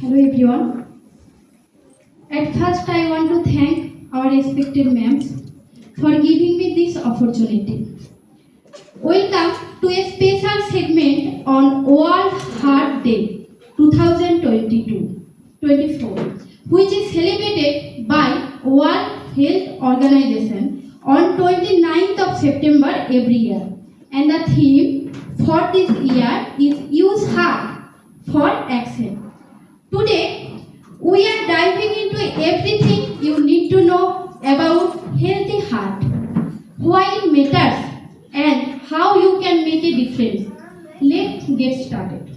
Hello everyone. At first I want to thank our respected ma'ams for giving me this opportunity. Welcome to a special segment on World Heart Day 2022-24, which is celebrated by World Health Organization on 29th of September every year. And the theme for this year is Use Heart for Action. Today, we are diving into everything you need to know about healthy heart, why it matters, and how you can make a difference. Let's get started.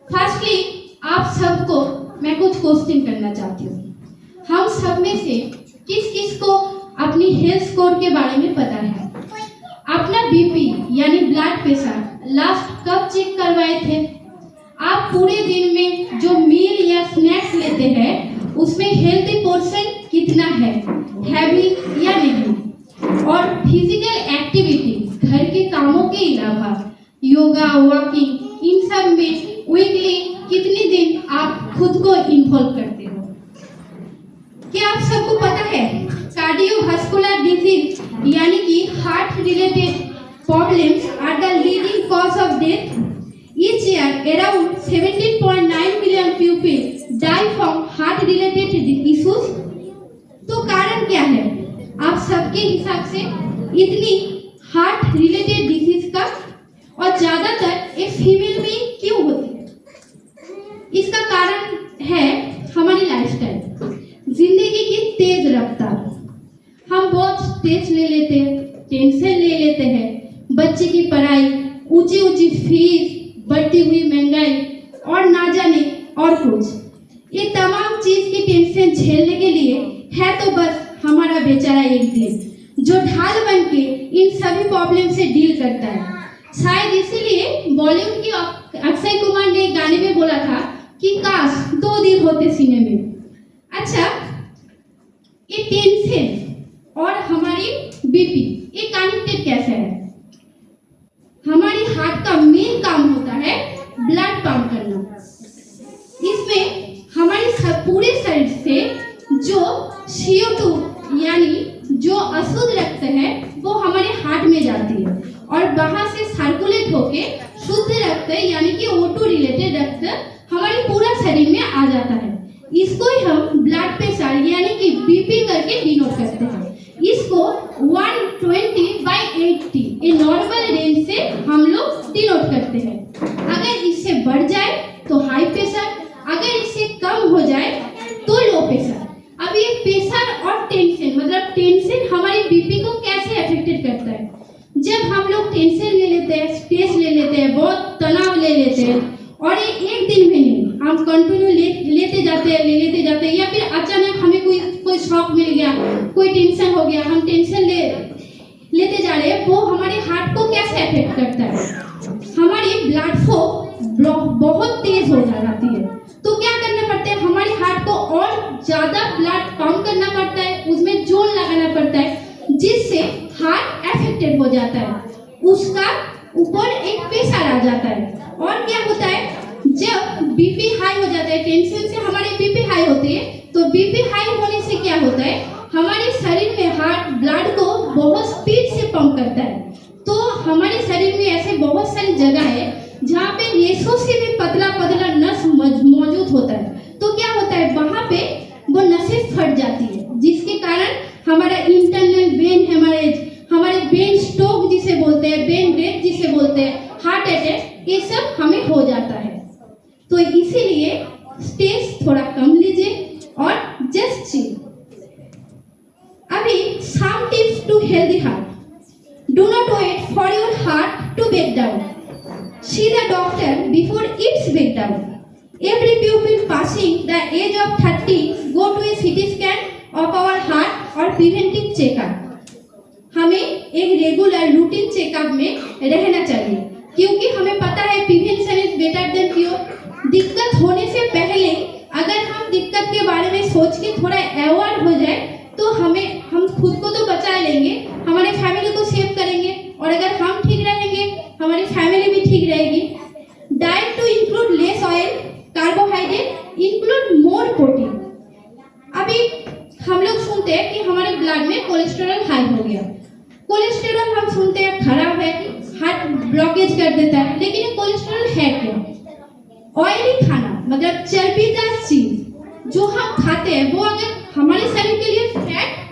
Firstly, आप सबको मैं कुछ question करना चाहती हूँ. हम सब में से किस को अपनी हेल्थ स्कोर के बारे में पता है? अपना बीपी यानी ब्लड प्रेशर लास्ट कब चेक करवाए थे? आप पूरे दिन में जो मील या स्नैक्स लेते हैं उसमें हेल्दी पोर्शन कितना है, हैवी या नहीं? और फिजिकल एक्टिविटी घर के कामों के अलावा योगा, वॉकिंग, इन सब में वीकली कितने दिन आप खुद को इन्वॉल्व करते हो? क्या आप सबको पता है कार्डियोवास्कुलर डिजीज यानी कि heart related problems are the leading cause of death? Each year, around 17.9 million people die from heart-related issues. तो कारण क्या है? आप सबके हिसाब से इतनी हार्ट-रिलेटेड डिजीज का और ज़्यादातर एक फीमेल में क्यों होती है? इसका कारण है हमारी लाइफस्टाइल, जिंदगी की तेज रफ्तार. हम बहुत स्ट्रेस ले लेते हैं, टेंशन ले लेते हैं, बच्चे की पढ़ाई, ऊंची फीस, बढ़ती हुई महंगाई और ना जाने और कुछ. ये तमाम चीज की टेंशन झेलने के लिए है तो बस हमारा बेचारा एक दिन जो ढाल बन के इन सभी प्रॉब्लम से डील करता है. शायद इसीलिए बॉलीवुड की अक्षय कुमार ने गाने में बोला था कि काश 2 दिन होते सीने में. अच्छा, ये टेंशन और हमारी बीपी ये कनेक्टेड कैसे है? हमारी हार्ट का मेन काम होता है ब्लड पंप करना. इसमें हमारे पूरे शरीर से जो CO2 यानी जो अशुद्ध रक्त है वो हमारे हार्ट में जाती है और वहां से सर्कुलेट होके शुद्ध रक्त यानी कि O2 रिलेटेड रक्त हमारे पूरा शरीर में आ जाता है. इसको ही हम ब्लड प्रेशर यानी कि बीपी करके डिनोट करते हैं. इसको 120/80 ये नॉर्मल रेंज से हम लोग डिनोट करते हैं. अगर इससे बढ़ जाए तो हाई प्रेशर, अगर इससे कम हो जाए तो लो प्रेशर. अब ये प्रेशर और टेंशन मतलब टेंशन हमारी बीपी को कैसे अफेक्टेड करता है? जब हम लोग टेंशन ले लेते हैं, स्ट्रेस ले लेते हैं, बहुत तनाव ले लेते हैं और ये एक दिन में नहीं, हम कंटिन्यू लेते जाते हैं या फिर अचानक हमें कोई शॉक मिल गया, कोई टेंशन हो गया, हम टेंशन लेते जा रहे हैं. वो हमारे हार्ट को कैसे अफेक्ट करता है? हमारी ब्लड फ्लो बहुत तेज हो जाती है. तो क्या करना पड़ता है? हमारे हार्ट को और ज्यादा ब्लड पंप करना पड़ता है, उसमें जोर लगाना पड़ता है जिससे हार्ट अफेक्टेड हो जाता है. उसका ऊपर एक प्रेशर आ जाता है. और क्या होता है? जब बीपी हाई हो जाता है, टेंशन से हमारी बीपी हाई होती है, तो बीपी हाई होने से क्या होता है? हमारे शरीर में हार्ट ब्लड को बहुत स्पीड से पंप करता है. तो हमारे शरीर में ऐसे बहुत सारी जगह है जहाँ पे रेशों से भी पतला नस मौजूद होता है. तो क्या होता है? वहाँ पे वो नसें फट जाती है जिसके कारण हमारा इंटरनल वेन हेमरेज, हमारे वेन स्ट्रोक जिसे बोलते हैं, वेन डेथ जिसे बोलते हैं, हार्ट अटैक, ये सब हमें हो जाता है. तो इसीलिए स्ट्रेस थोड़ा कम लीजिए और जस्ट चिल. अभी some tips to healthy heart. Do not wait for your heart to break down. See the doctor before it's break down. Every pupil passing the age of 30 go to a CT scan of our heart or preventive checkup. हमें एक regular routine checkup में रहना चाहिए क्योंकि हमें पता है prevention is better than cure. दिक्कत होने से पहले अगर हम दिक्कत के बारे में सोच के थोड़ा अवेयर हो जाए तो हम खुद को तो बचा लेंगे, हमारे फैमिली को सेव करेंगे और अगर हम ठीक रहेंगे हमारी फैमिली भी ठीक रहेगी. Diet to include less oil, carbohydrate, में कोलेस्ट्रॉल हाई हो गया। कोलेस्ट्रॉल हम सुनते हैं खराब है, हार्ट ब्लॉकेज कर देता है, लेकिन ये कोलेस्ट्रॉल है क्या? ऑयली खाना मतलब चर्बीदार चीज जो हम खाते हैं वो अगर हमारे शरीर के लिए फैट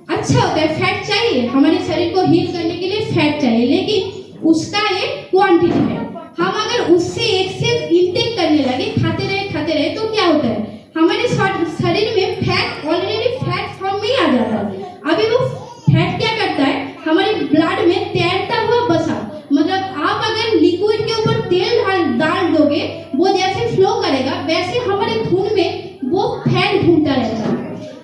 अच्छा होता है, फैट चाहिए हमारे शरीर को हील करने के लिए, फैट चाहिए, लेकिन उसका एक क्वांटिटी है। हम अगर उससे एक्सेस इंटेक करने लगे, खाते रहे तो क्या होता है, हमारे शरीर में फैट ऑलरेडी फैट फॉर्म में ही आ जाता है। अभी वो फैट क्या करता है, हमारे ब्लड में तैरता हुआ बसा, मतलब आप अगर लिक्विड के ऊपर तेल डाल दोगे वो जैसे फ्लो करेगा वैसे हमारे खून में वो फैट घूमता रहता है।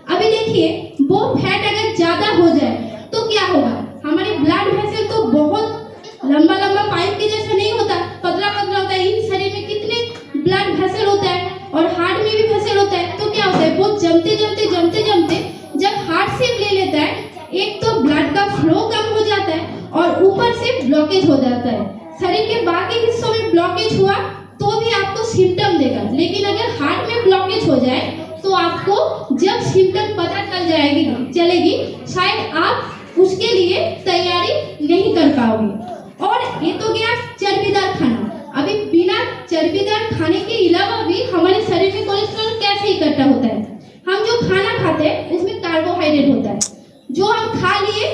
अभी देखिए वो फैट अगर ज्यादा हो जाए तो क्या होगा, हमारे ब्लड वेसल तो बहुत लंबा पाइप के जैसा नहीं होता, पतला होता है। इन शरीर में कितने ब्लड वेसल होता है और हार्ट में भी वेसल होता है, तो क्या होता है वो जमते जब हार्ट शेप ले लेता है, एक तो ब्लड का फ्लो कम हो जाता है और ऊपर से ब्लॉकेज हो जाता है। शरीर के बाकी हिस्सों में ब्लॉकेज हुआ तो भी आपको सिम्टम देगा, लेकिन अगर हार्ट में ब्लॉकेज हो जाए तो आपको जब सिम्टम पता चलेगी शायद आप उसके लिए तैयारी नहीं कर पाओगे। और ये तो गया चर्बीदार खाना। अभी बिना चर्बीदार खाने के अलावा भी हमारे शरीर में कोलेस्ट्रॉल कैसे इकट्ठा होता है, हम जो खाना खाते हैं उसमें कार्बोहाइड्रेट होता है, जो हम खा लिए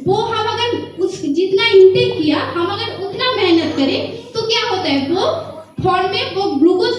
वो हम अगर उस जितना इंटेक किया, हम अगर उतना मेहनत करें तो क्या होता है वो फॉर्म में वो ग्लूकोज